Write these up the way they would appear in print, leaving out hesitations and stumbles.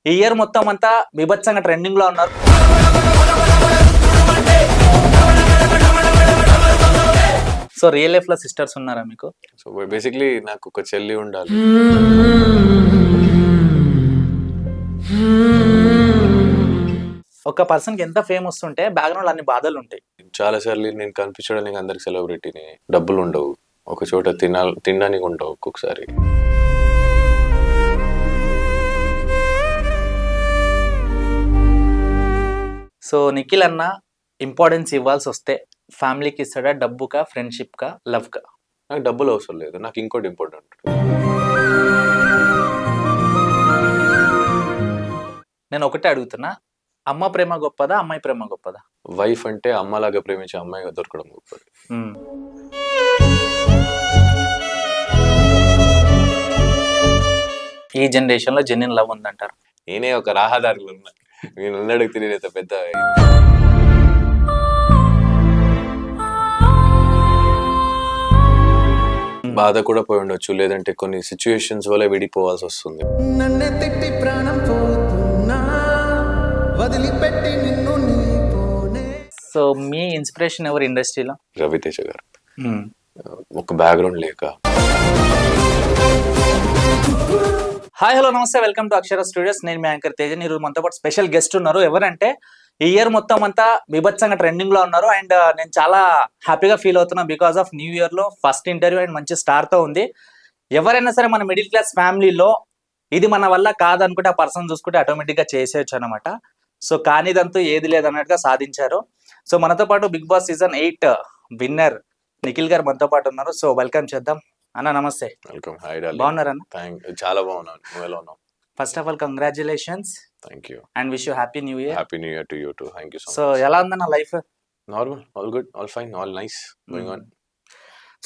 ఈ ఇయర్ మొత్తం అంతా బీభత్సంగా ట్రెండింగ్ లో ఉన్నారు. సో రియల్ లైఫ్ లో సిస్టర్స్ ఉన్నారా మీకు? సో బేసిక్లీ నాకు ఒక చెల్లి ఉండాలి. ఒక పర్సన్ కి ఎంత ఫేమ్ వస్తుంటే బ్యాక్గ్రౌండ్ అన్ని బాధలు ఉంటాయి. చాలా సార్లు నేను కనిపించడానికి అందరికి సెలబ్రిటీని, డబ్బులు ఉండవు, ఒక చోట తినడానికి ఉండవు ఒక్కొక్కసారి. సో నిఖిల్ అన్న ఇంపార్టెన్స్ ఇవ్వాల్సి వస్తే ఫ్యామిలీకి ఇస్తాడా, డబ్బుకా, ఫ్రెండ్షిప్ కా, లవ్ కా? నాకు డబ్బులు అవసరం లేదు, నాకు ఇంకోటి ఇంపార్టెంట్. నేను ఒకటే అడుగుతున్నా, అమ్మ ప్రేమ గొప్పదా, అమ్మాయి ప్రేమ గొప్పదా? వైఫ్ అంటే అమ్మలాగా ప్రేమించే అమ్మాయిగా దొరకడం గొప్పది. ఈ జనరేషన్ లో జెన్యున్ లవ్ ఉందంటారు? నేనే ఒక రాహదారులు ఉన్నా, నేను ఉన్నడికి తిరిగి పెద్ద బాధ కూడా పోయి ఉండొచ్చు, లేదంటే కొన్ని సిచ్యుయేషన్స్ వల్ల విడిపోవాల్సి వస్తుంది. నన్నే తిట్టి ప్రాణం పోతున్నా, వదిలిపెట్టి నిన్ను నీపోనే. సో మీ ఇన్స్పిరేషన్ ఎవరు ఇండస్ట్రీలో? రవితేజ గారు. ఒక బ్యాక్గ్రౌండ్ లేక. హాయ్ హలో నమస్తే, వెల్కమ్ టు అక్షర స్టూడియోస్. నేను మీ యాంకర్ తేజన్. ఈరోజు మనతో పాటు స్పెషల్ గెస్ట్ ఉన్నారు. ఎవరంటే ఈ ఇయర్ మొత్తం అంతా బీభత్సంగా ట్రెండింగ్ లో ఉన్నారు. అండ్ నేను చాలా హ్యాపీగా ఫీల్ అవుతున్నా బికాస్ ఆఫ్ న్యూ ఇయర్ లో ఫస్ట్ ఇంటర్వ్యూ అండ్ మంచి స్టార్ తో ఉంది. ఎవరైనా సరే మన మిడిల్ క్లాస్ ఫ్యామిలీలో ఇది మన వల్ల కాదనుకుంటే ఆ పర్సన్ చూసుకుంటే ఆటోమేటిక్ గా చేసేయచ్చు అనమాట. సో కానిదంతూ ఏది లేదన్నట్టుగా సాధించారు. సో మనతో పాటు Bigg Boss season 8 winner Nikhil garu మనతో పాటు ఉన్నారు. సో వెల్కమ్ చేద్దాం. అన్న నమస్తే. వెల్కమ్. Hi darling. బాగున్నారా అన్న? చాలా బాగున్నాను. నువ్వు ఎలా ఉన్నావు? First of all congratulations thank you and wish you happy new year. Happy new year to you too. Thank you so ఎలా ఉందన్న life? Normal, all good, all fine, all nice going on.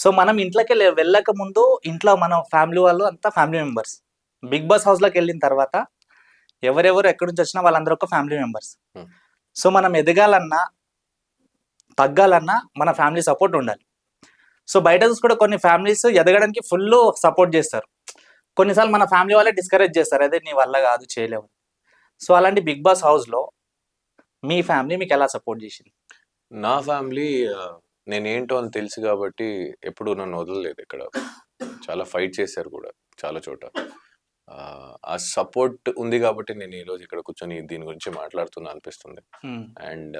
So మనం ఇంట్లోకి వెళ్ళక ముందు ఇంట్లో మన family వాళ్ళు అంతా family members. Bigg Boss house లోకి వెళ్ళిన తర్వాత ఎవరెవరు ఎక్కడి నుంచి వచ్చినా వాళ్ళందరూ ఒక ఫ్యామిలీ మెంబర్స్. సో మనం ఎదగాలన్నా తగ్గాలన్నా మన ఫ్యామిలీ సపోర్ట్ ఉండాలి. సో బయట చూసుకుంటే కొన్ని ఫ్యామిలీస్ ఎదగడానికి ఫుల్ సపోర్ట్ చేస్తారు, కొన్నిసార్లు మన ఫ్యామిలీ వాళ్ళే డిస్కరేజ్ చేస్తారు, అదే నీ వల్ల కాదు, చేయలేవు. సో అలాంటి బిగ్ బాస్ హౌస్ లో మీ ఫ్యామిలీ మీకు ఎలా సపోర్ట్ చేసింది? నా ఫ్యామిలీ నేనేంటో అని తెలుసు కాబట్టి ఎప్పుడు నన్ను వదలలేదు. ఇక్కడ చాలా ఫైట్ చేశారు కూడా చాలా చోట. ఆ సపోర్ట్ ఉంది కాబట్టి నేను ఈరోజు ఇక్కడ కూర్చొని దీని గురించి మాట్లాడుతున్నా అనిపిస్తుంది. అండ్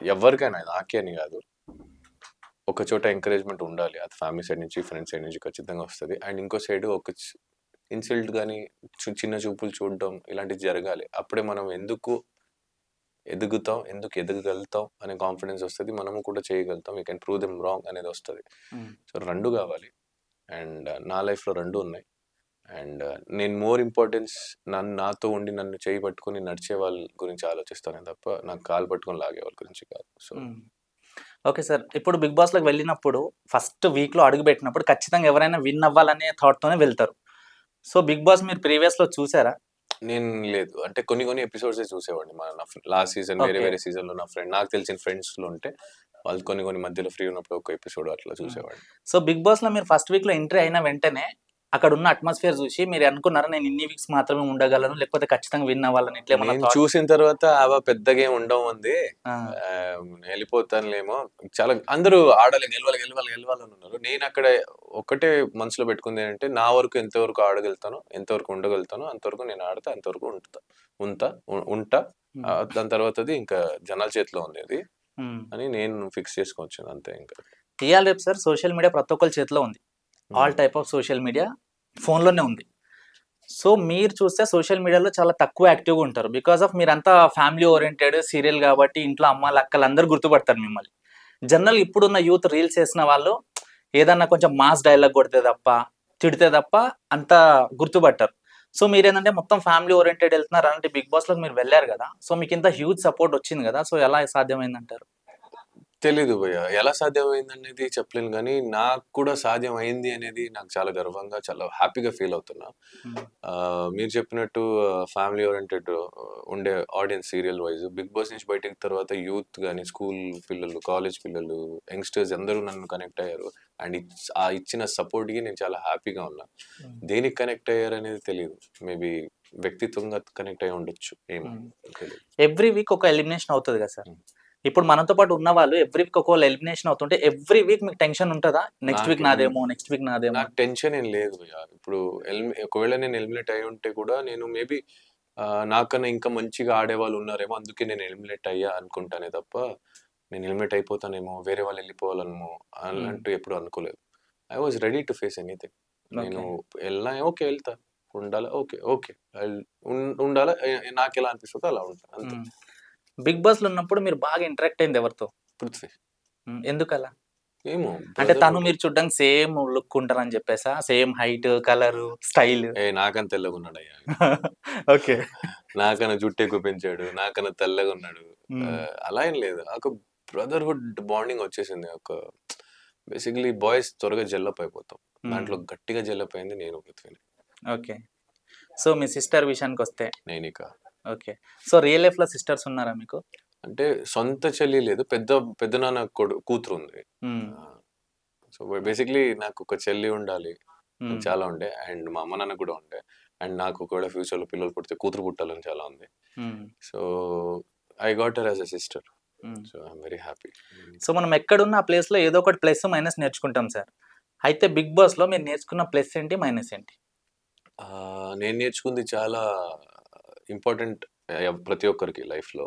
ఎవరికైనా, నాకే అని కాదు, ఒక చోట ఎంకరేజ్మెంట్ ఉండాలి. అది ఫ్యామిలీ సైడ్ నుంచి, ఫ్రెండ్స్ సైడ్ నుంచి ఖచ్చితంగా వస్తుంది. అండ్ ఇంకో సైడ్ ఒక ఇన్సల్ట్ కానీ చిన్న చూపులు చూడడం ఇలాంటివి జరగాలి. అప్పుడే మనం ఎందుకు ఎదుగుతాం, ఎందుకు ఎదగలుగుతాం అనే కాన్ఫిడెన్స్ వస్తుంది. మనము కూడా చేయగలుగుతాం, we can prove them wrong అనేది వస్తుంది. సో రెండు కావాలి. అండ్ నా లైఫ్లో రెండు ఉన్నాయి. అండ్ నేను మోర్ ఇంపార్టెన్స్ నాతో ఉండి నన్ను చేయి పట్టుకొని నడిచే వాళ్ళ గురించి ఆలోచిస్తానే తప్ప నాకు కాలు పట్టుకొని లాగే వాళ్ళ గురించి కాదు. సో ఓకే సార్, ఇప్పుడు బిగ్ బాస్ లోకి వెళ్ళినప్పుడు ఫస్ట్ వీక్ లో అడుగు పెట్టినప్పుడు ఖచ్చితంగా ఎవరైనా విన్ అవ్వాలనే థాట్ తోనే వెళ్తారు. సో బిగ్ బాస్ మీరు ప్రీవియస్ లో చూసారా? నేను లేదు, అంటే కొన్ని ఎపిసోడ్స్ చూసేవాడిని. మన లాస్ట్ సీజన్ వేరే సీజన్ లో నా ఫ్రెండ్, నాకు తెలిసిన ఫ్రెండ్స్ లో ఉంటే వాళ్ళు కొన్ని మధ్యలో ఫ్రీ ఉన్నప్పుడు ఒక ఎపిసోడ్ అట్లా చూసేవాడిని. సో బిగ్ బాస్ లో మీరు ఫస్ట్ వీక్ లో ఎంట్రీ అయిన వెంటనే అక్కడ ఉన్న అట్మాస్ఫియర్ చూసి మీరు అనుకున్నారా నేను ఇన్ని వీక్స్ మాత్రమే ఉండగలను, లేకపోతే ఖచ్చితంగా విన్ అవ్వాలని? ఇట్లా చూసిన తర్వాత పెద్దగా ఏం ఉండవు ఉంది, వెళ్ళిపోతానులేమో. చాలా అందరూ ఆడాలి, గెలవాలని ఉన్నారు. నేను అక్కడ ఒకటే మనసులో పెట్టుకుంది ఏంటంటే, నా వరకు ఎంతవరకు ఆడగలుగుతాను, ఎంతవరకు ఉండగలుగుతాను అంతవరకు నేను ఆడతా, అంతవరకు ఉంటా. దాని తర్వాతది ఇంకా జనాల చేతిలో ఉంది అది అని నేను ఫిక్స్ చేసుకోవచ్చు అంతే. ఇంకా ఇవాళ రేపు సార్ సోషల్ మీడియా ప్రతి ఒక్కరి చేతిలో ఉంది. All type of social media ఫోన్లోనే ఉంది. సో మీరు చూస్తే సోషల్ మీడియాలో చాలా తక్కువ యాక్టివ్గా ఉంటారు బికాస్ ఆఫ్ మీరంతా ఫ్యామిలీ ఓరియంటెడ్ సీరియల్ కాబట్టి ఇంట్లో అమ్మాయిలు అక్కలు అందరూ గుర్తుపడతారు మిమ్మల్ని. జనరల్ ఇప్పుడున్న యూత్ రీల్స్ చేసిన వాళ్ళు ఏదన్నా కొంచెం మాస్ డైలాగ్ కొడితే తప్ప, తిడితే తప్ప అంత గుర్తుపట్టారు. సో మీరేంటంటే మొత్తం ఫ్యామిలీ ఓరియంటెడ్ వెళ్తున్నారు. అలాంటి బిగ్ బాస్లోకి మీరు వెళ్ళారు కదా, సో మీకు ఇంత హ్యూజ్ సపోర్ట్ వచ్చింది కదా, సో ఎలా సాధ్యమైందంటారు? తెలీదు భయ్య, ఎలా సాధ్యమైంది అనేది చెప్పలేను, కానీ నాకు కూడా సాధ్యం అయింది అనేది నాకు చాలా గర్వంగా, చాలా హ్యాపీగా ఫీల్ అవుతున్నా. మీరు చెప్పినట్టు ఫ్యామిలీ ఓరియంటెడ్ ఉండే audience serial wise Bigg Boss నుంచి బయటకు తర్వాత యూత్ కానీ, స్కూల్ పిల్లలు, కాలేజ్ పిల్లలు, యంగ్స్టర్స్ అందరూ నన్ను కనెక్ట్ అయ్యారు. అండ్ ఆ ఇచ్చిన సపోర్ట్కి నేను చాలా హ్యాపీగా ఉన్నా. దేనికి కనెక్ట్ అయ్యారు అనేది తెలియదు. మేబీ వ్యక్తిత్వంగా కనెక్ట్ అయి ఉండొచ్చు ఏమో తెలియదు. ఎవ్రీ వీక్ ఒక ఎలిమినేషన్ అవుతుంది కదా సార్. Hmm. ఇప్పుడు మనతో పాటు ఉన్న వాళ్ళు ఎవ్రీ వీక్ ఒకవేళ ఎలిమినేషన్ అవుతుంటే ఎవ్రీ వీక్ మీకు టెన్షన్ ఉంటుందా? నెక్స్ట్ వీక్ నాకేం- నాదేమో, నెక్స్ట్ వీక్ నాదేమో. నాకు టెన్షన్ ఏం లేదు భయ్యా. ఇప్పుడు ఒకవేళ నేను ఎలిమినేట్ అయి ఉంటే కూడా నేను మేబీ నాకన్నా ఇంకా మంచిగా ఆడేవాళ్ళు ఉన్నారేమో అందుకే నేను ఎలిమినేట్ అయ్యా అనుకుంటానే తప్ప నేను ఎలిమినేట్ అయిపోతానేమో వేరే వాళ్ళు వెళ్ళిపోవాలనేమో అన్నట్టు ఎప్పుడు అనుకోలేదు. I was ready to face anything. నేను వెళ్ళినా ఓకే వెళ్తా, ఉండాలా ఓకే ఓకే ఉండాలా, నాకు ఎలా అనిపిస్తుందో అలా ఉంటాను అంతే. బిగ్ బాస్ లో ఉన్నప్పుడు మీరు బాగా ఇంటరాక్ట్ అయింది ఎవరితో? పృథ్వీ ఎందుకలా? ఏమో అంటే brother తను మీరు చూడడానికి సేమ్ లుక్ ఉంటారని చెప్పేసా? Same height, colour, style? నాకన్నా తెల్లగా ఉన్నాడు అయ్యా. ఓకే. నాకన్నా జుట్టు ఎక్కువ పెంచాడు, నాకన్నా తెల్లగా ఉన్నాడు. అలా ఏం లేదు, ఒక బ్రదర్హుడ్ బాండింగ్ వచ్చేసింది. ఒక బేసిక్లీ బాయ్స్ త్వరగా జెల్లప్ అయిపోతాం. దాంట్లో గట్టిగా జెల్లప్ అయింది నేను పృథ్వీని. ఓకే. సో మీ సిస్టర్ విషయానికి వస్తే, Nainika okay, so real life లో సిస్టర్స్ ఉన్నారా మీకు? అంటే సొంత చెల్లి లేదు, పెద్ద నాన్న కూతురు ఉంది. సో బేసిక్లీ నాకు ఒక చెల్లి ఉండాలి చాలా ఉండే, అండ్ మా అమ్మ నాన్న కూడా ఉండే, అండ్ నాకు ఒకవేళ ఫ్యూచర్ లో పిల్లలు పుడితే కూతురు పుట్టాలని చాలా ఉంది. So I got her as a sister. So I'm very happy. So మనం ఎక్కడున్న ఆ ప్లేస్ లో ఏదో ఒకటి ప్లస్ మైనస్ నేర్చుకుంటాం సార్. అయితే బిగ్ బాస్ లో మీరు నేర్చుకున్న ప్లస్ ఏంటి, మైనస్ ఏంటి? నేను నేర్చుకుంది చాలా ఇంపార్టెంట్ ప్రతి ఒక్కరికి లైఫ్లో.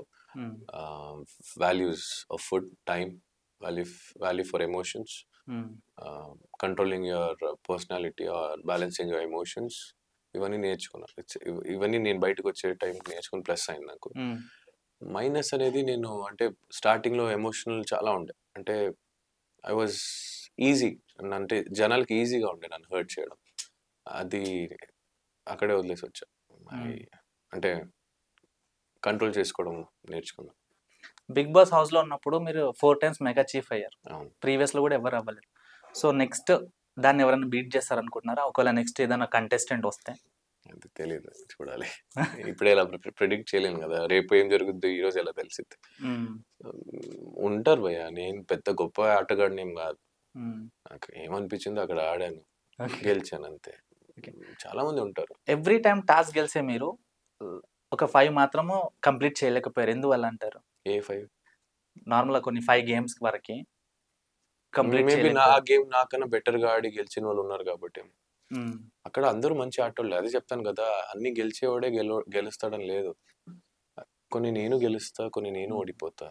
Values of food, time, value for emotions, controlling your personality or balancing your emotions, ఇవన్నీ నేర్చుకున్నాను. ఇవన్నీ నేను బయటకు వచ్చే టైం నేర్చుకుని ప్లస్ అయింది నాకు. మైనస్ అనేది నేను అంటే స్టార్టింగ్లో ఎమోషనల్ చాలా ఉండే, అంటే ఐ వాజ్ ఈజీ, అంటే జనాలకి ఈజీగా ఉండే నన్ను హర్ట్ చేయడం. అది అక్కడే వదిలేసి వచ్చా. అంటే కంట్రోల్ చేసుకోవడం నేర్చుకున్నాను. బిగ్ బాస్ హౌస్ లో ఉన్నప్పుడు మీరు 4 times మెగా చీఫ్ అయ్యారు. అవును. ప్రీవియస్ లో కూడా ఎవరు అవ్వలేదు. సో నెక్స్ట్ దాన్ని ఎవరైనా బీట్ చేస్తారనుకుంటున్నారా? ఒకవేళ నెక్స్ట్ ఏదైనా కంటెస్టెంట్ వస్తే? అది తెలియదు, చూడాలి. ఇప్పుడే ఇలా ప్రిడిక్ట్ చేయలేను కదా, రేపు ఏం జరుగుద్ది ఈ రోజు ఎలా తెలిసిద్ది. ఉంటారు భయ్య, నేను పెద్ద గొప్ప ఆటగాడిని ఏం కాదు. నాకు ఏమనిపించిందో అక్కడ ఆడాను, గెలిచాను అంతే. చాలా మంది ఉంటారు. ఎవ్రీ టైం టాస్క్ గెలిచే మీరు ఒక 5 మాత్రము కంప్లీట్ చేయలేకపోయారు, ఎందువల్ల అంటారు? ఏ 5? నార్మల్గా కొన్ని 5 గేమ్స్ వరకు కంప్లీట్ మేబీ నా గేమ్ నాకన్నా బెటర్ గా ఆడి గెలిచిన వాళ్ళు ఉన్నారు కాబట్టి. అక్కడ అందరూ మంచి ఆటోళ్ళే, అదే చెప్తాను కదా, అన్ని గెలిచేవాడే గెలుస్తాడని లేదు. కొన్ని నేను గెలుస్తా, కొన్ని నేను ఓడిపోతా.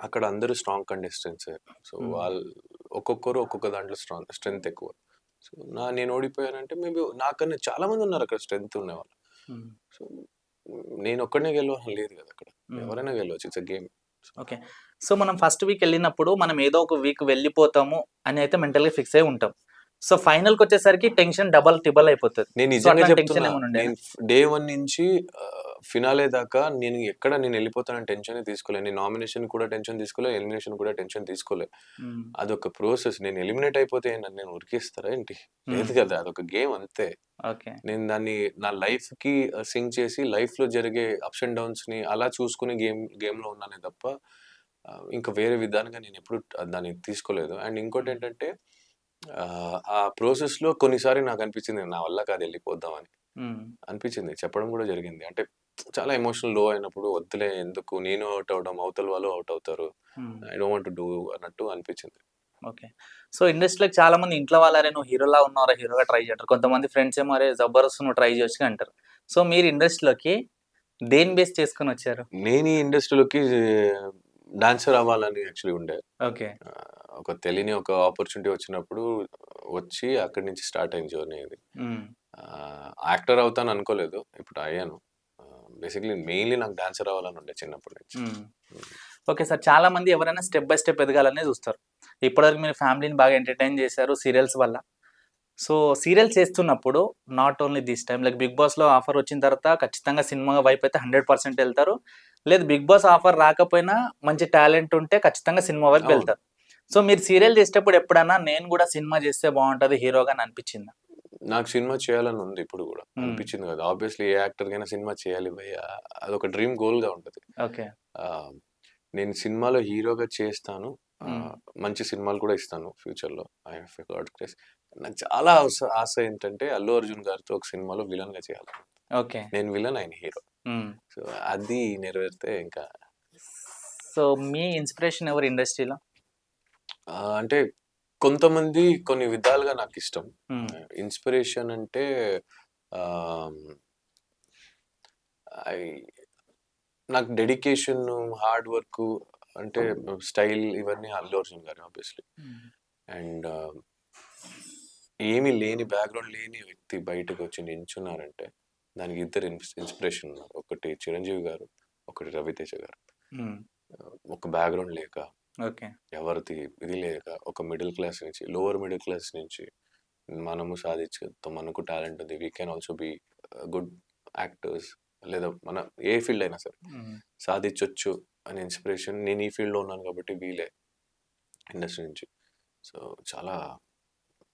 అక్కడ అందరూ స్ట్రాంగ్ కంటెస్టెంట్స్. సో వాళ్ళు ఒక్కొక్కరు ఒక్కొక్క దాంట్లో స్ట్రెంగ్త్ ఎక్కువ. సో నేను ఓడిపోయానంటే మేబీ నాకన్నా చాలా మంది ఉన్నారు అక్కడ స్ట్రెంగ్త్ ఉన్నవాళ్ళు. సో నేను ఒక్కడనే గెలవాలని లేదు కదా, అక్కడ ఎవరైనా గెలవచ్చు, it's a game. Okay. So మనం ఫస్ట్ వీక్ వెళ్ళినప్పుడు మనం ఏదో ఒక వీక్ వెళ్ళిపోతాము అని అయితే మెంటల్గా ఫిక్స్ అయి ఉంటాం. సో ఫైనల్కి వచ్చేసరికి టెన్షన్ డబల్ టిబల్ అయిపోతుంది. నేను నిజంగా చెప్తున్నా, నేను డే 1 నుంచి ఫినాలే దాకా నేను ఎక్కడ నేను వెళ్ళిపోతానని టెన్షన్ తీసుకోలేదు. నేను నామినేషన్ కూడా టెన్షన్ తీసుకోలేదు, ఎలిమినేషన్ కూడా టెన్షన్ తీసుకోలేదు. అదొక ప్రాసెస్. నేను ఎలిమినేట్ అయిపోతే నేను ఉరికిస్తారా ఏంటి? లేదు కదా, అదొక గేమ్ అంతే. నేను దాన్ని నా లైఫ్ కి సింక్ చేసి లైఫ్ లో జరిగే అప్స్ అండ్ డౌన్స్ ని అలా చూసుకుని గేమ్ లో ఉన్నానే తప్ప ఇంకా వేరే విధానంగా నేను ఎప్పుడు దాన్ని తీసుకోలేదు. అండ్ ఇంకోటి ఏంటంటే ఆ ప్రాసెస్ లో కొన్నిసార్లు నాకు అనిపించింది నా వల్ల కాదు వెళ్ళిపోద్దామని అనిపించింది, చెప్పడం కూడా జరిగింది. అంటే చాలా ఎమోషనల్ లో అయినప్పుడు వద్దులే, ఎందుకు నేను అవుట్ అవడం, అవతల వాళ్ళు అవుట్ అవుతారు, I don't want to do అన్నట్టు అనిపించింది. ఓకే. సో ఇండస్ట్రీలోకి చాలా మంది ఇంట్లో వాళ్ళరే నువ్వు హీరోలా ఉన్నారా, హీరోగా ట్రై చేయంటారు. కొంతమంది ఫ్రెండ్స్ ఏమో అరే జబర్దస్త్ నువ్వు ట్రై చేయొచ్చు అంటారు. సో మీరు ఇండస్ట్రీలోకి దేని బేస్ చేసుకుని వచ్చారు? నేను ఈ ఇండస్ట్రీలోకి డాన్సర్ అవ్వాలని యాక్చువల్లీ ఉండే. ఓకే. ఒక తెలియని ఒక ఆపర్చునిటీ వచ్చినప్పుడు వచ్చి అక్కడి నుంచి స్టార్ట్ అయింది జర్నీ. అది యాక్టర్ అవుతాను అనుకోలేదు, ఇప్పుడు అయ్యాను. బేసిక్లీ మెయిన్లీ నాకు డాన్సర్ అవ్వాలని ఉండే చిన్నప్పటి నుంచి. ఓకే సార్, చాలా మంది ఎవరైనా స్టెప్ బై స్టెప్ ఎదగాలనే చూస్తారు. ఇప్పటివరకు మీరు ఫ్యామిలీని బాగా ఎంటర్టైన్ చేశారు సీరియల్స్ వల్ల. సో సీరియల్స్ చేస్తున్నప్పుడు not only this time, like Bigg బాస్లో ఆఫర్ వచ్చిన తర్వాత ఖచ్చితంగా సినిమా వైపు అయితే 100% వెళ్తారు. లేదు బిగ్ బాస్ ఆఫర్ రాకపోయినా మంచి టాలెంట్ ఉంటే ఖచ్చితంగా సినిమా వైపు వెళ్తారు. సో మీరు సీరియల్ చేసేటప్పుడు ఎప్పుడైనా నేను కూడా సినిమా చేస్తే బాగుంటుంది హీరోగా అనిపించిందా? నాకు సినిమా చేయాలని ఉంది, ఇప్పుడు కూడా అనిపించింది కదా. ఆబ్వియస్లీ ఏ యాక్టర్ కైనా సినిమా చేయాలి భయ్య, అదొక డ్రీమ్ గోల్ గా ఉంటుంది. ఓకే. నేను సినిమాలో హీరోగా చేస్తాను, మంచి సినిమాలు కూడా ఇస్తాను ఫ్యూచర్ లో. I have got grace. నాకు చాలా ఆశ ఏంటంటే అల్లు అర్జున్ గారితో ఒక సినిమాలో విలన్ గా చేయాలి. ఓకే. నేను విలన్, ఆయన హీరో. సో అది నెరవేరితే ఇంకా సో మీ ఇన్స్పిరేషన్ ఎవరు ఇండస్ట్రీలో? అంటే కొంతమంది కొన్ని విధాలుగా నాకు ఇష్టం. ఇన్స్పిరేషన్ అంటే నాకు డెడికేషన్, హార్డ్ వర్క్, అంటే స్టైల్, ఇవన్నీ అల్లు అర్జున్ గారు ఆబ్వియస్లీ. అండ్ ఏమీ లేని, బ్యాక్గ్రౌండ్ లేని వ్యక్తి బయటకు వచ్చి నించున్నారంటే దానికి ఇద్దరు ఇన్స్పిరేషన్ ఉన్నారు. ఒకటి చిరంజీవి గారు, ఒకటి రవితేజ గారు. ఒక బ్యాక్గ్రౌండ్ లేక, ఓకే. ఎవరిది ఇది లేక, ఒక మిడిల్ క్లాస్ నుంచి, లోవర్ మిడిల్ క్లాస్ నుంచి మనము సాధించుతాం, మనకు టాలెంట్ ఉంది, we can also be good actors, లేదా మన ఏ ఫీల్డ్ అయినా సరే సాధించవచ్చు అనే ఇన్స్పిరేషన్. నేను ఈ ఫీల్డ్లో ఉన్నాను కాబట్టి వీలే ఇండస్ట్రీ నుంచి. సో చాలా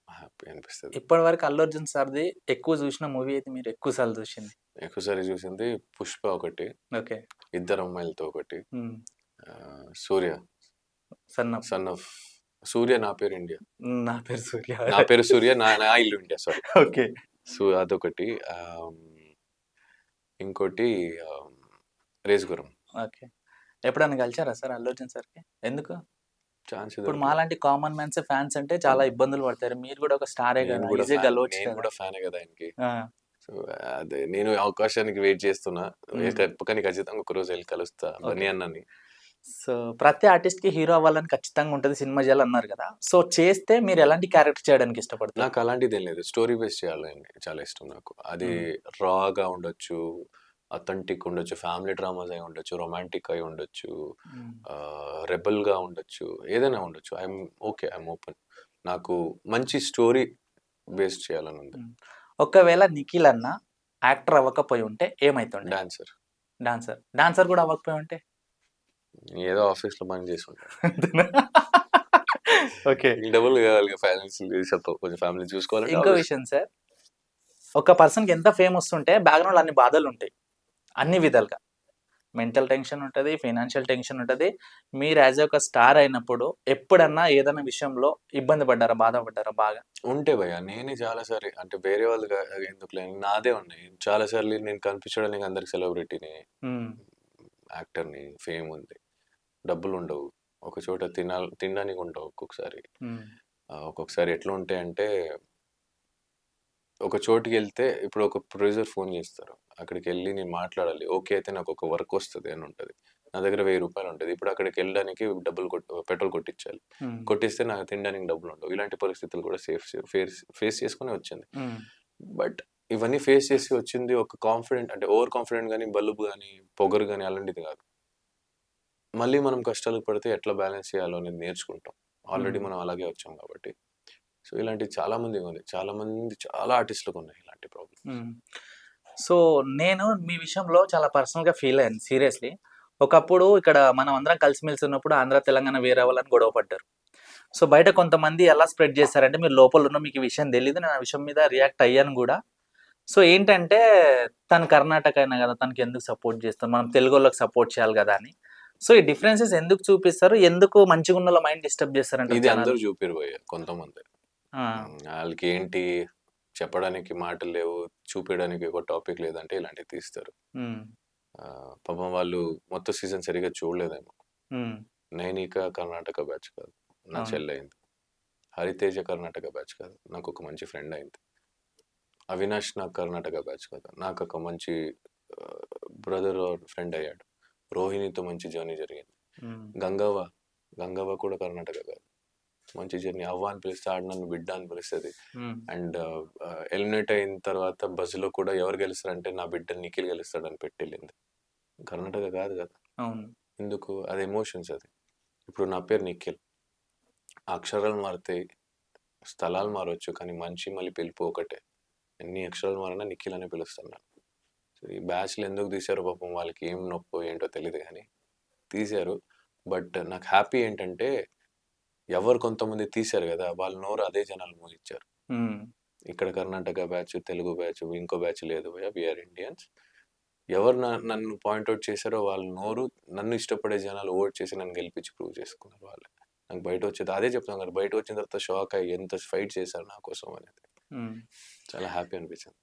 హ్యాపీ అనిపిస్తుంది. ఇప్పటి వరకు అల్లు అర్జున్ సార్ది ఎక్కువ చూసిన మూవీ అయితే మీరు ఎక్కువ సార్లు చూసింది? ఎక్కువసారి చూసింది పుష్ప ఒకటి, ఓకే. ఇద్దరు అమ్మాయిలతో ఒకటి, సూర్య, సన్ ఆఫ్ సూర్య, నా పేరు ఇండియా, నా పేరు సూర్య, నా పేరు సూర్య, నా ఇల్లు ఇండియా, సారీ. ఓకే. సో అదొకటి. ఇంకోటి రేసుగురం. ఓకే. ఎప్పుడైనా కలిసారా సార్ అల్లు అర్జున్ సార్కి? ఎందుకు? ఛాన్స్ ఇప్పుడు మాలాంటి కామన్ మ్యాన్స్ ఫ్యాన్స్ అంటే చాలా ఇబ్బందులు పడతారు. మీరు కూడా ఒక స్టారే కదా, ఈజీగా గెలవచ్చు నేను కదా. కూడా ఫ్యానే కదా ఆయనకి. ఆ, సో అదే నేను అవకాశానికి వెయిట్ చేస్తున్నా. కానీ ఖచ్చితంగా ఒక రోజు వెళ్ళి కలుస్తా బన్నీ అన్నని. సో ప్రతి ఆర్టిస్ట్ కి హీరో అవ్వాలని ఖచ్చితంగా ఉంటుంది, సినిమా చేయాలి అన్నారు కదా. సో చేస్తే మీరు ఎలాంటి క్యారెక్టర్ చేయడానికి ఇష్టపడతారు? నాకు అలాంటిది ఏం లేదు, స్టోరీ బేస్ చేయాలని చాలా ఇష్టం నాకు. అది రాగా ఉండొచ్చు, అథెంటిక్ ఉండొచ్చు, ఫ్యామిలీ డ్రామాస్ అయి ఉండొచ్చు, రొమాంటిక్ అయి ఉండొచ్చు, రెబల్ గా ఉండొచ్చు, ఏదైనా ఉండొచ్చు. I'm okay, I'm open. నాకు మంచి స్టోరీ బేస్ చేయాలని ఉంది. ఒకవేళ నిఖిల్ అన్న యాక్టర్ అవ్వకపోయి ఉంటే ఏమైతుండే? డాన్సర్. డాన్సర్ కూడా అవ్వకపోయి ఉంటే ఏదో ఆఫీస్ లో పని చేసి ఉంటాను. ఓకే. డబుల్ కావాలి, కొంచెం ఫ్యామిలీ చూసుకోవాలి. ఇంకో విషయం సార్, ఒక పర్సన్కి ఎంత ఫేమ్ వస్తుంటే బ్యాక్గ్రౌండ్ అన్ని బాధలు ఉంటాయి, అన్ని విధాలుగా. మెంటల్ టెన్షన్ ఉంటుంది, ఫైనాన్షియల్ టెన్షన్ ఉంటుంది. మీరు యాజ్ ఒక స్టార్ అయినప్పుడు ఎప్పుడన్నా ఏదైనా విషయంలో ఇబ్బంది పడ్డారా, బాధపడ్డారా బాగా? ఉంటే భయ్య, నేనే చాలా సార్లు, అంటే వేరే వాళ్ళు ఎందుకు నాదే ఉన్నాయి చాలా సార్లు. నేను కనిపించడానికి అందరికి సెలబ్రిటీని, యాక్టర్ని, ఫేమ్ ఉంది, డబ్బులు ఉండవు, ఒక చోట తినడానికి ఉండవు. ఒక్కొక్కసారి ఎట్లా ఉంటాయంటే, ఒక చోటుకి వెళ్తే ఇప్పుడు ఒక ప్రొడ్యూసర్ ఫోన్ చేస్తారు, అక్కడికి వెళ్ళి నేను మాట్లాడాలి, ఓకే అయితే నాకు ఒక వర్క్ వస్తుంది అని ఉంటుంది. నా దగ్గర 1000 రూపాయలు ఉంటుంది. ఇప్పుడు అక్కడికి వెళ్ళడానికి పెట్రోల్ కొట్టించాలి, కొట్టిస్తే నాకు తినడానికి డబ్బులు ఉండవు. ఇలాంటి పరిస్థితులు కూడా ఫేస్ చేసుకుని వచ్చింది. బట్ ఇవన్నీ ఫేస్ చేసి వచ్చింది ఒక కాన్ఫిడెంట్, అంటే ఓవర్ కాన్ఫిడెంట్ కానీ, బల్బు కానీ, పొగరు కానీ అలాంటిది కాదు. మళ్ళీ మనం కష్టాలకు పడితే ఎట్లా బ్యాలెన్స్ చేయాలో అనేది నేర్చుకుంటాం. ఆల్రెడీ మనం అలాగే వచ్చాం కాబట్టి. సో ఇలాంటివి చాలా ఆర్టిస్టులకు ఉన్నాయి ఇలాంటి ప్రాబ్లమ్. సో నేను మీ విషయంలో చాలా పర్సనల్గా ఫీల్ అయ్యాను సీరియస్లీ. ఒకప్పుడు ఇక్కడ మనం అందరం కలిసిమెలిసి ఉన్నప్పుడు ఆంధ్ర తెలంగాణ వేరే వాళ్ళని గొడవ పడ్డారు. సో బయట కొంతమంది ఎలా స్ప్రెడ్ చేస్తారంటే, మీరు లోపల ఉన్న మీకు ఈ విషయం తెలియదు, నేను ఆ విషయం మీద రియాక్ట్ అయ్యాను కూడా. సో ఏంటంటే, తను కర్ణాటక అయినా కదా, తనకి ఎందుకు సపోర్ట్ చేస్తాం, మనం తెలుగు వాళ్ళకి సపోర్ట్ చేయాలి కదా అని. సో ఈ డిఫరెన్సెస్ ఎందుకు చూపిస్తారు, ఎందుకు మంచిగా ఉన్న మైండ్ డిస్టర్బ్ చేస్తారంటే? ఇది అందరూ చూపిరు పోయే, కొంతమంది వాళ్ళకి ఏంటి చెప్పడానికి మాటలు లేవు, చూపించడానికి ఒక టాపిక్ లేదంటే ఇలాంటివి తీస్తారు. పాపం వాళ్ళు మొత్తం సీజన్ సరిగా చూడలేదేమో. నైనిక కర్ణాటక బ్యాచ్ కాదు, నా చెల్లి అయింది. హరితేజ కర్ణాటక బ్యాచ్ కాదు, నాకు ఒక మంచి ఫ్రెండ్ అయింది. అవినాష్ నాకు కర్ణాటక బ్యాచ్ కాదు, నాకు ఒక మంచి బ్రదర్ ఆర్ ఫ్రెండ్ అయ్యాడు. రోహిణితో మంచి జర్నీ జరిగింది. గంగవ్వ కూడా కర్ణాటక కాదు, మంచి జర్నీ. అవ్వ అని పిలిస్తే ఆడ నన్ను బిడ్డ అని పిలుస్తుంది. అండ్ ఎలిమినేట్ అయిన తర్వాత బస్సులో కూడా ఎవరు గెలుస్తారంటే నా బిడ్డ నిఖిల్ గెలుస్తాడని పెట్టింది. కర్ణాటక కాదు కదా. ఎందుకు? అది ఎమోషన్స్. అది ఇప్పుడు నా పేరు నిఖిల్, అక్షరాలు మారుతాయి, స్థలాలు మారవచ్చు, కానీ మంచి మళ్ళీ పిలుపు ఒకటే. ఎన్ని అక్షరాలు మారినా నిఖిల్ అని పిలుస్తాను నేను. సో ఈ బ్యాచ్లు ఎందుకు తీశారు పాపం, వాళ్ళకి ఏం నొప్పో ఏంటో తెలియదు కానీ తీశారు. బట్ నాకు హ్యాపీ ఏంటంటే, ఎవరు కొంతమంది తీశారు కదా, వాళ్ళ నోరు అదే జనాలు మోగించారు. ఇక్కడ కర్ణాటక బ్యాచ్, తెలుగు బ్యాచ్, ఇంకో బ్యాచ్ లేదు, వీఆర్ ఇండియన్స్. ఎవరు నన్ను పాయింట్అవుట్ చేశారో వాళ్ళ నోరు, నన్ను ఇష్టపడే జనాలు ఓట్ చేసి నన్ను గెలిపించి ప్రూవ్ చేసుకున్నారు. వాళ్ళే నాకు బయట వచ్చేది అదే చెప్తాను కదా, బయట వచ్చిన తర్వాత షాక్ అయ్యి ఎంత ఫైట్ చేశారు నా కోసం అనేది చాలా హ్యాపీ అనిపించింది.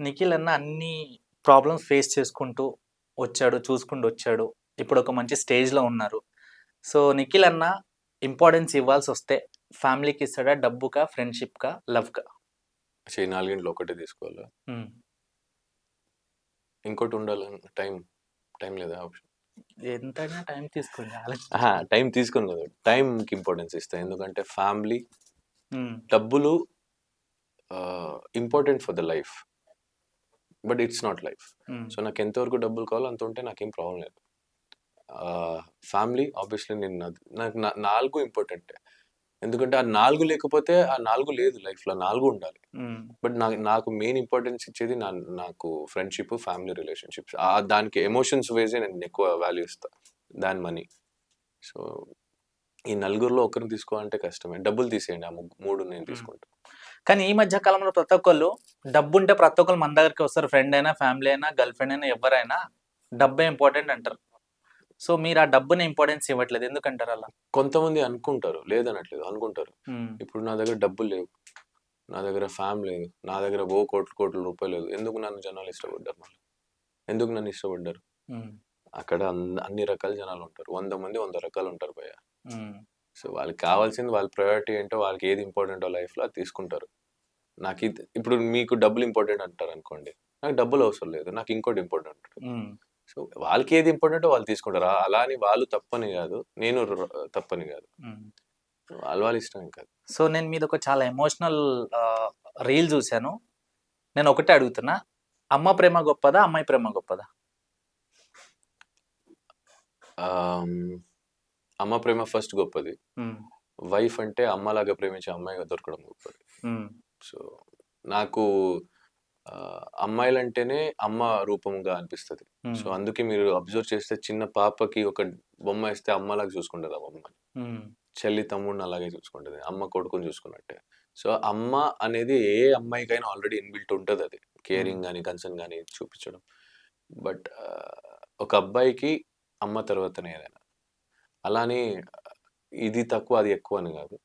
నిఖిల్ అన్న అన్ని ప్రాబ్లమ్స్ ఫేస్ చేసుకుంటూ వచ్చాడు, చూసుకుంటూ వచ్చాడు. ఇప్పుడు ఒక మంచి స్టేజ్‌లో ఉన్నారు. సో, నిఖిల్ అన్న ఇంపార్టెన్స్ ఇవ్వాల్సొస్తే ఫ్యామిలీకి ఇస్తాడా? డబ్బుకా? ఫ్రెండ్‌షిప్‌కా? లవ్‌కా? ఈ 4 ఒకటే తీసుకోవాలా? హ్మ్. ఇంకోటి ఉండాలి టైం లేదా ఆప్షన్? ఎంతైనా టైం తీసుకోండి. టైం తీసుకోను కదా, టైంకి ఇంపార్టెన్స్ ఇస్తా. ఎందుకంటే ఫ్యామిలీ, హ్మ్. డబ్బులు important for the life, but it's not life. హ్మ్. సో నాకు ఎంతవరకు డబ్బులు కావాలో అంత ఉంటే నాకేం ప్రాబ్లం లేదు. ఫ్యామిలీ ఆబ్వియస్లీ నాకు 4 ఇంపార్టెంటే. ఎందుకంటే ఆ 4 లేకపోతే ఆ 4 లేదు లైఫ్లో, 4 ఉండాలి. హ్మ్. బట్ నాకు మెయిన్ ఇంపార్టెన్స్ ఇచ్చేది నాకు ఫ్రెండ్షిప్, ఫ్యామిలీ రిలేషన్షిప్స్. దానికి ఎమోషన్స్ వేసే నేను ఎక్కువ వాల్యూ ఇస్తా దాని మనీ. సో ఈ నలుగురిలో ఒకరిని తీసుకోవాలంటే కష్టమే. డబ్బులు తీసేయండి, ఆ 3 నేను తీసుకుంటా. కానీ ఈ మధ్య కాలంలో ప్రతి ఒక్కళ్ళు డబ్బుంటే ప్రతి ఒక్కళ్ళు మన దగ్గరికి వస్తారు. ఫ్రెండ్ అయినా, ఫ్యామిలీ అయినా, గర్ల్ ఫ్రెండ్ అయినా ఎవరైనా డబ్బే ఇంపార్టెంట్ అంటారు. సో, మీరు ఆ డబ్బుని ఇంపార్టెన్స్ ఇవ్వట్లేదు. ఎందుకంటారు అలా? కొంతమంది అనుకుంటారు, లేదనట్లేదు, అనుకుంటారు. హ్మ్. ఇప్పుడు నా దగ్గర డబ్బులు లేవు, నా దగ్గర ఫ్యామిలీ లేదు, నా దగ్గర కోట్ల రూపాయలు లేదు. ఎందుకు నన్ను జనాలు ఇష్టపడ్డారు? మళ్ళీ ఎందుకు నన్ను ఇష్టపడ్డారు? హ్మ్. అక్కడ అన్ని రకాల జనాలు ఉంటారు. 100 మంది 100 రకాలు ఉంటారు భయ్య. హ్మ్. సో వాళ్ళకి కావాల్సింది, వాళ్ళ ప్రయారిటీ ఏంటో, వాళ్ళకి ఏది ఇంపార్టెంటో లైఫ్లో అది తీసుకుంటారు. ఇప్పుడు మీకు డబ్బులు ఇంపార్టెంట్ అంటారు అనుకోండి, నాకు డబ్బులు అవసరం లేదు, నాకు ఇంకోటి ఇంపార్టెంట్ ఉంటుంది. హ్మ్. సో వాళ్ళకి ఏది ఇంపార్టెంటో వాళ్ళు తీసుకుంటారు. అలా అని వాళ్ళు తప్పని కాదు, నేను తప్పని కాదు. హ్మ్. వాళ్ళ ఇష్టం కాదు. సో, నేను మీదొక చాలా ఎమోషనల్ రీల్ చూశాను. నేను ఒకటే అడుగుతున్నా. అమ్మ ప్రేమ గొప్పదా? అమ్మాయి ప్రేమ గొప్పదా? అమ్మ ప్రేమ ఫస్ట్ గొప్పది. హ్మ్. వైఫ్ అంటే అమ్మలాగా ప్రేమించే అమ్మాయిగా దొరకడం గొప్పది. హ్మ్. సో నాకు అమ్మాయిలంటేనే అమ్మ రూపంగా అనిపిస్తుంది. సో హ్మ్. అందుకే మీరు అబ్జర్వ్ చేస్తే చిన్న పాపకి ఒక బొమ్మ ఇస్తే అమ్మలాగా చూసుకుంటుంది ఆ బొమ్మని. హ్మ్. చెల్లి తమ్ముడిని అలాగే చూసుకుంటుంది, అమ్మ కొడుకుని చూసుకున్నట్టే. సో అమ్మ అనేది ఏ అమ్మాయికైనా ఆల్రెడీ ఇన్బిల్ట్ ఉంటుంది, అది కేరింగ్ కానీ కన్సర్న్ కానీ చూపించడం. బట్ ఒక అబ్బాయికి అమ్మ తర్వాతనే ఏదైనా. అలానే ఇది తక్కువ అది ఎక్కువ అని కాదు,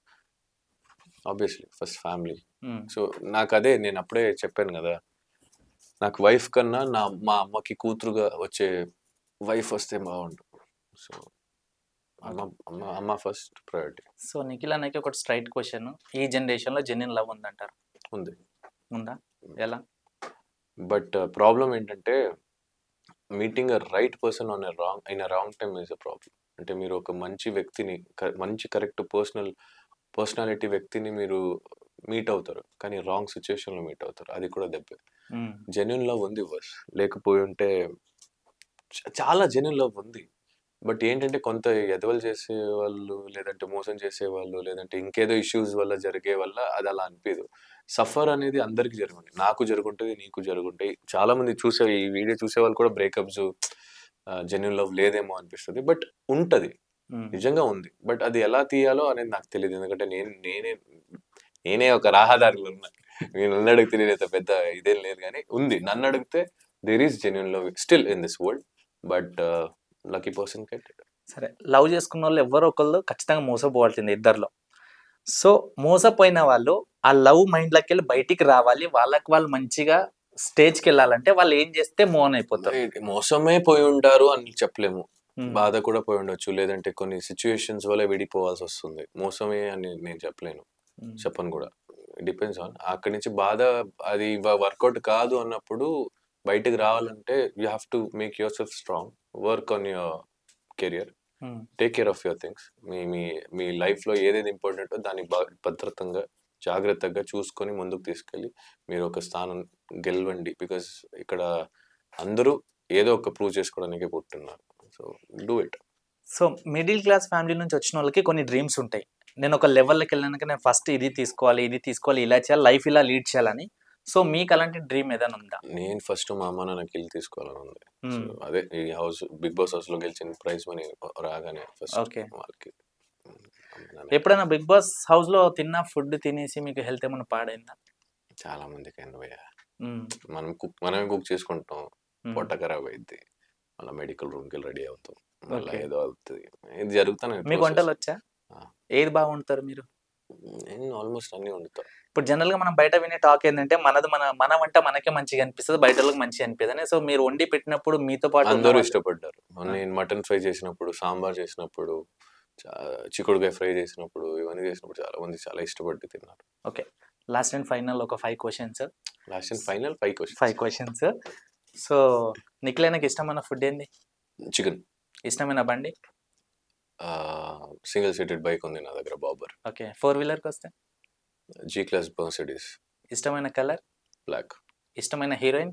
ఆబ్వియస్లీ ఫస్ట్ ఫ్యామిలీ. హ్మ్. సో నాకు అదే నేను అప్పుడే చెప్పాను కదా, నాకు వైఫ్ కన్నా మా అమ్మకి కూతురుగా వచ్చే వైఫ్ వస్తే బాగుంటుంది. సో అమ్మ ఫస్ట్ ప్రయారిటీ. సో, నిఖిల్ అన్నకి ఒకటి స్ట్రైట్ క్వెషన్. ఈ జనరేషన్‌లో జెన్యూన్ లవ్ ఉందంటారా? ఉంది. ఉందా? ఎలా? బట్ ప్రాబ్లం ఏంటంటే, meeting a right person on in a wrong time is a problem. అంటే మీరు ఒక మంచి వ్యక్తిని, మంచి కరెక్ట్ పర్సనాలిటీ వ్యక్తిని మీరు మీట్ అవుతారు, కానీ రాంగ్ సిచ్యువేషన్లో మీట్ అవుతారు. అది కూడా దెబ్బే. హ్మ్. జెన్యూన్ లవ్ ఉంది బస్, లేకపోయి ఉంటే చాలా జెన్యూన్ లవ్ ఉంది. బట్ ఏంటంటే కొంత ఎదవలు చేసేవాళ్ళు, లేదంటే మోసం చేసేవాళ్ళు, లేదంటే ఇంకేదో ఇష్యూస్ వల్ల జరిగే వల్ల అది అలా అనిపించదు. సఫర్ అనేది అందరికి జరుగుతుంది, నాకు జరుగుంటుంది, నీకు జరుగుంటాయి. చాలా మంది ఈ వీడియో చూసే వాళ్ళు కూడా బ్రేకప్స్, జెన్యూన్ లవ్ లేదేమో అనిపిస్తుంది. బట్ ఉంటది, హ్మ్. నిజంగా ఉంది. బట్ అది ఎలా తీయాలో అనేది నాకు తెలియదు. ఎందుకంటే నేనే ఒక రాహదారిలో ఉన్నా. నేను నన్ను అడిగితే నేనైతే పెద్ద ఇదేం లేదు, కానీ ఉంది. నన్ను అడిగితే there is genuine love still in this world. But lucky person get it. సరే. లవ్ చేసుకున్నోళ్ళు ఎవ్వరో ఒకళ్ళు ఖచ్చితంగా మోసపోవాల్సిందే ఇద్దరిలో. సో, మోసపోయిన వాళ్ళు ఆ లవ్ మైండ్‌లోకెళ్ళి బయటికి రావాలి. వాళ్ళకి వాళ్ళు మంచిగా స్టేజ్‌కెళ్ళాలంటే వాళ్ళు ఏం చేస్తే మూవ్ ఆన్ అయిపోతారు? మోసమే పోయి ఉంటారు అని చెప్పలేము, హ్మ్. బాధ కూడా పోయి ఉండొచ్చు, లేదంటే కొన్ని సిచ్యువేషన్స్ వల్ల విడిపోవాల్సి వస్తుంది. మోసమే అని నేను చెప్పలేను, హ్మ్. చెప్పను కూడా. డిపెండ్స్ ఆన్ అక్కడి నుంచి బాధ, అది వర్కౌట్ కాదు అన్నప్పుడు బయటకు రావాలంటే you have to make yourself strong, work on your career, hmm. Take care of your things. మీ లైఫ్లో ఏదేది ఇంపార్టెంటో దాన్ని భద్రతంగా జాగ్రత్తగా చూసుకొని ముందుకు తీసుకెళ్ళి మీరు ఒక స్థానం గెలవండి. బికాస్ ఇక్కడ అందరూ ఏదో ఒక ప్రూవ్ చేసుకోవడానికి పుట్టున్నారు. So do it. So, middle class family నుంచి వచ్చినోళ్ళకి కొన్ని డ్రీమ్స్ ఉంటాయి. నేను ఒక లెవెల్‌లోకి వెళ్ళినాక నేను ఫస్ట్ ఇది తీసుకోవాలి, ఇది తీసుకోవాలి, ఇలా చేయాలి, లైఫ్ ఇలా లీడ్ చేయాలని. సో, మీకు అలాంటి డ్రీమ్ ఏదైనా ఉందా? నేను ఫస్ట్ మా అమ్మ నాన్నకి ఇల్లు తీసుకోవాలని ఉంది. సో హ్మ్. అదే ఈ బిగ్ బాస్ హౌస్లో గెలిచిన ప్రైజ్ మనీ రాగానే ఫస్ట్ ఓకే. వాళ్ళకి ఎప్పుడైనా బిగ్ బాస్ హౌస్‌లో తిన్న ఫుడ్ తినేసి మీకు హెల్త్ ఏమైనా పాడైందా? చాలా మందికి అయింది భయ్యా. హ్మ్. మనమే కుక్ చేసుకుంటాం, హ్మ్. పొట్ట ఖరాబ్ అయింది, మళ్ళీ మెడికల్ రూమ్కి వెళ్ళి రెడీ అవుతాం, మళ్ళీ ఓకే. ఏదో అవుతుంది, ఇది జరుగుతానే మీకు ప్రాసెస్. వంటలొచ్చా? ఏది బా వండుతారు మీరు? నేను ఆల్మోస్ట్ అన్ని వండుతా. ఇప్పుడు జనరల్ గా మనం బయట వినే టాక్ ఏంటంటే మన వంట మనకే మంచిగా అనిపిస్తుంది, బయట వాళ్ళకి మంచిగా అనిపిస్తుంది. సో మీరు వండి పెట్టినప్పుడు మీతో పాటు ఉన్న అందరూ వాళ్ళు- ఇష్టపడ్డారు. నేను మటన్ ఫ్రై చేసినప్పుడు, సాంబార్ చేసినప్పుడు, చిక్కుడుకాయ ఫ్రై చేసినప్పుడు, ఇవన్నీ చేసినప్పుడు చాలా మంది చాలా ఇష్టపడి తిన్నారు. ఓకే, లాస్ట్ అండ్ ఫైనల్ ఒక 5 questions. Last and final 5 questions. 5 questions. So నిఖిలైనకి ఇష్టమైన ఫుడ్ ఏంది? చికెన్. ఇష్టమైన బండి? సింగిల్ సీటెడ్ బైక్ ఉంది నా దగ్గర, బాబర్. ఓకే, 4 వీలర్కి వస్తే? జీ క్లాస్ మర్సిడీస్ ఇష్టమైన కలర్? బ్లాక్. ఇష్టమైన heroine?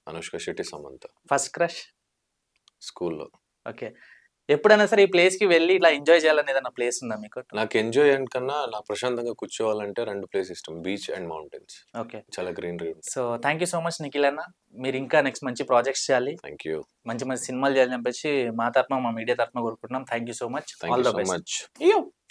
Anushka Shetty, Samantha. First crush? స్కూల్లో. ఓకే, ఎప్పుడైనా సరే ఈ ప్లేస్ కి వెళ్ళి ఇట్లా ఎంజాయ్ చేయాలని ఏదైనా ప్లేస్ ఉందా మీకు? నాకు ఎంజాయ్ కన్నా నాకు ప్రశాంతంగా కూర్చోవాలంటే 2 ప్లేస్ ఇష్టం, బీచ్ అండ్ మౌంటైన్స్. ఓకే, చాలా గ్రీనరీ ఉంటుంది. So thank you so much Nikhil అన్న. మీరు ఇంకా నెక్స్ట్ మంచి ప్రాజెక్ట్స్ చేయాలి, థ్యాంక్ యూ. మంచి మంచి సినిమాలు చేయాలని చెప్పేసి మా తరఫున, మా మీడియా తరఫున కోరుకుంటున్నాం. Thank you so much. Thank all you the so best. Much.